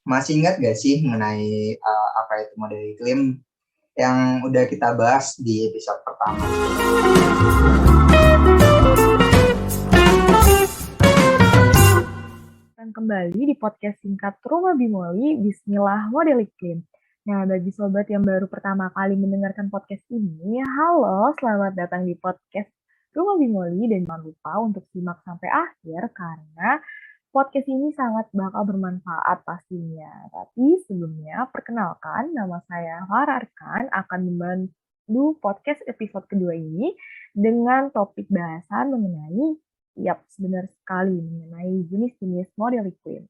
Masih ingat gak sih mengenai apa itu model iklim yang udah kita bahas di episode pertama? Dan kembali di podcast singkat Rumah Bimoli, Bismillah Model Iklim. Nah, bagi sobat yang baru pertama kali mendengarkan podcast ini, halo, selamat datang di podcast Rumah Bimoli dan jangan lupa untuk simak sampai akhir karena podcast ini sangat bakal bermanfaat pastinya. Tapi sebelumnya, perkenalkan nama saya Farah Arkan akan membantu podcast episode kedua ini dengan topik bahasan mengenai benar sekali mengenai jenis-jenis model iklim.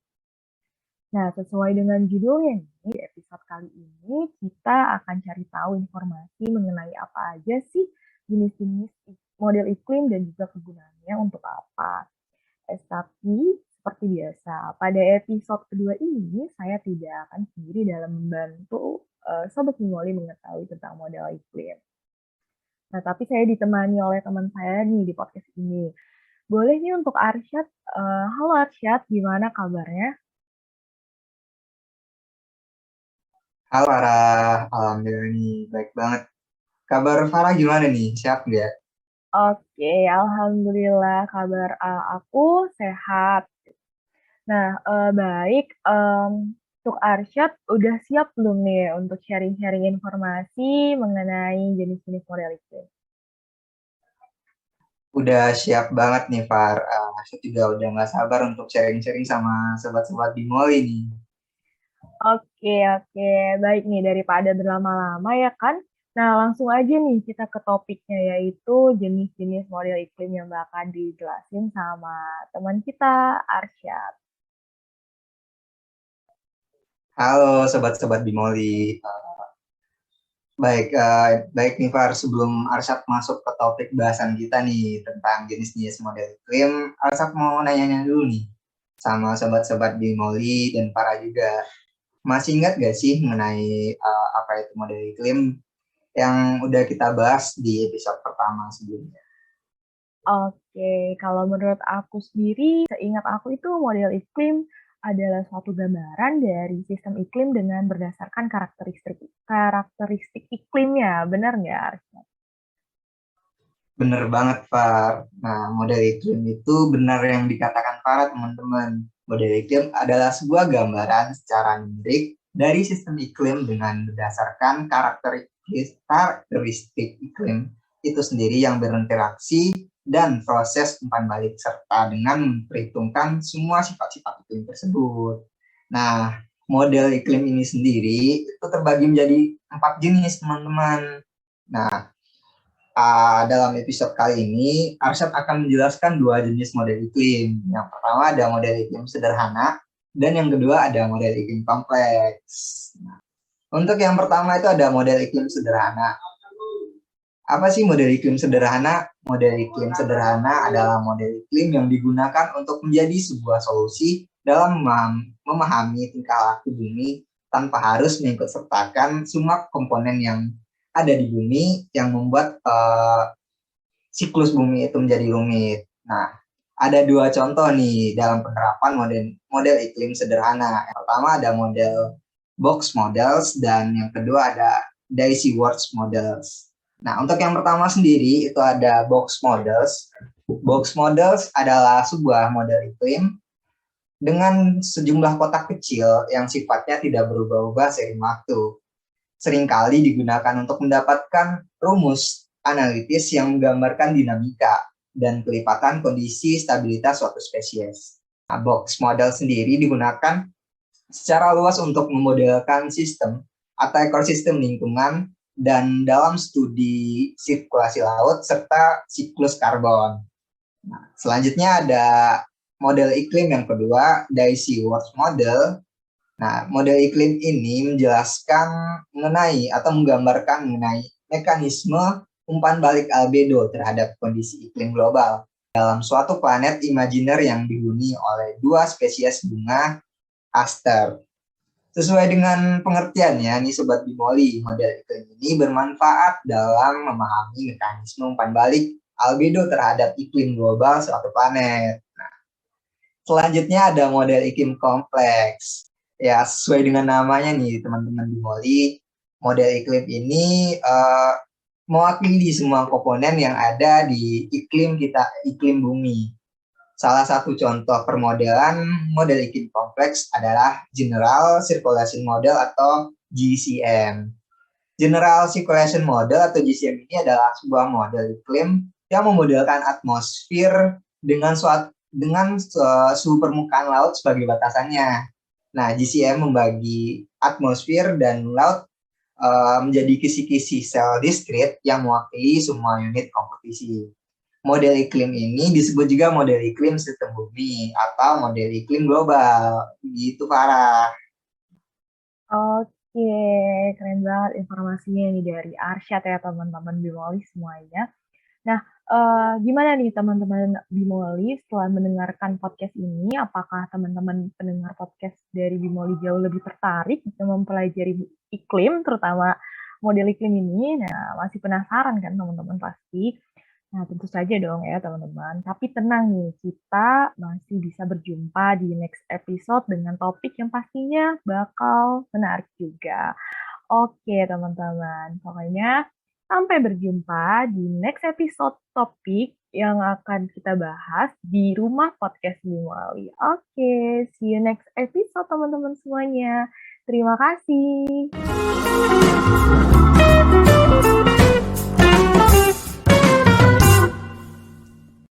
Nah, sesuai dengan judulnya nih, di episode kali ini kita akan cari tahu informasi mengenai apa aja sih jenis-jenis model iklim dan juga kegunaannya untuk apa. Tapi seperti biasa, pada episode kedua ini saya tidak akan sendiri dalam membantu Sobat Mingoli mengetahui tentang model iklim. Nah, tapi saya ditemani oleh teman saya nih di podcast ini. Boleh nih untuk Arsyad. Halo Arsyad, gimana kabarnya? Halo Farah, alhamdulillah nih baik banget. Kabar Farah gimana nih? Sehat nggak? Oke, alhamdulillah kabar aku sehat. Nah, baik. Untuk Arsyad, udah siap belum nih untuk sharing-sharing informasi mengenai jenis-jenis model iklim? Udah siap banget nih Far. Saya juga udah nggak sabar untuk sharing-sharing sama sobat-sobat di Moli nih. Oke, oke. Baik nih, daripada berlama-lama ya kan. Nah, langsung aja nih kita ke topiknya, yaitu jenis-jenis model iklim yang bakal dijelasin sama teman kita, Arsyad. Halo sobat-sobat di Moli. Baik nih Far, sebelum Arsyad masuk ke topik bahasan kita nih tentang jenis-jenis model iklim, Arsyad mau nanya-nanya dulu nih sama sobat-sobat di Moli dan para juga. Masih ingat gak sih mengenai apa itu model iklim yang udah kita bahas di episode pertama sebelumnya? Oke, kalau menurut aku sendiri, seingat aku itu model iklim adalah suatu gambaran dari sistem iklim dengan berdasarkan karakteristik karakteristik iklimnya. Benar nggak, Arsyad? Bener banget, Far. Nah, model iklim itu benar yang dikatakan para teman-teman. Model iklim adalah sebuah gambaran secara numerik dari sistem iklim dengan berdasarkan karakteristik iklim itu sendiri yang berinteraksi dan proses umpan balik serta dengan memperhitungkan semua sifat-sifat iklim tersebut. Nah, model iklim ini sendiri itu terbagi menjadi 4 jenis, teman-teman. Nah, dalam episode kali ini, Arsyad akan menjelaskan 2 jenis model iklim. Yang pertama ada model iklim sederhana, dan yang kedua ada model iklim kompleks. Nah, untuk yang pertama itu ada model iklim sederhana. Apa sih model iklim sederhana? Model iklim sederhana adalah model iklim yang digunakan untuk menjadi sebuah solusi dalam memahami tingkah laku bumi tanpa harus mengikutsertakan semua komponen yang ada di bumi yang membuat siklus bumi itu menjadi rumit. Nah, ada 2 contoh nih dalam penerapan model iklim sederhana. Yang pertama ada model box models dan yang kedua ada Daisy Words models. Nah, untuk yang pertama sendiri itu ada box models. Box models adalah sebuah model iklim dengan sejumlah kotak kecil yang sifatnya tidak berubah-ubah seiring waktu. Seringkali digunakan untuk mendapatkan rumus analitis yang menggambarkan dinamika dan kelipatan kondisi stabilitas suatu spesies. Nah, box model sendiri digunakan secara luas untuk memodelkan sistem atau ekosistem lingkungan dan dalam studi sirkulasi laut serta siklus karbon. Nah, selanjutnya ada model iklim yang kedua, Daisy Words model. Nah, model iklim ini menjelaskan mengenai atau menggambarkan mengenai mekanisme umpan balik albedo terhadap kondisi iklim global dalam suatu planet imajiner yang dihuni oleh 2 spesies bunga aster. Sesuai dengan pengertiannya, nih Sobat Bimoli, model iklim ini bermanfaat dalam memahami mekanisme umpan balik albedo terhadap iklim global suatu planet. Selanjutnya ada model iklim kompleks. Ya, sesuai dengan namanya nih teman-teman di Moli, model iklim ini mewakili semua komponen yang ada di iklim kita, iklim bumi. Salah satu contoh permodelan model iklim kompleks adalah General Circulation Model atau GCM. General Circulation Model atau GCM ini adalah sebuah model iklim yang memodelkan atmosfer dengan suhu permukaan laut sebagai batasannya. Nah, GCM membagi atmosfer dan laut menjadi kisi-kisi sel diskrit yang mewakili semua unit kompetisi. Model iklim ini disebut juga model iklim sistem bumi atau model iklim global. Gitu, Farah. Oke, keren banget informasinya nih dari Arsyad ya teman-teman Bimoli semuanya. Nah, gimana nih teman-teman Bimoli setelah mendengarkan podcast ini, apakah teman-teman pendengar podcast dari Bimoli jauh lebih tertarik untuk mempelajari iklim, terutama model iklim ini? Nah, masih penasaran kan teman-teman pasti? Nah, tentu saja dong ya teman-teman. Tapi tenang nih, kita masih bisa berjumpa di next episode dengan topik yang pastinya bakal menarik juga. Oke teman-teman, pokoknya sampai berjumpa di next episode topik yang akan kita bahas di rumah podcast Bimoli. Oke, see you next episode teman-teman semuanya. Terima kasih.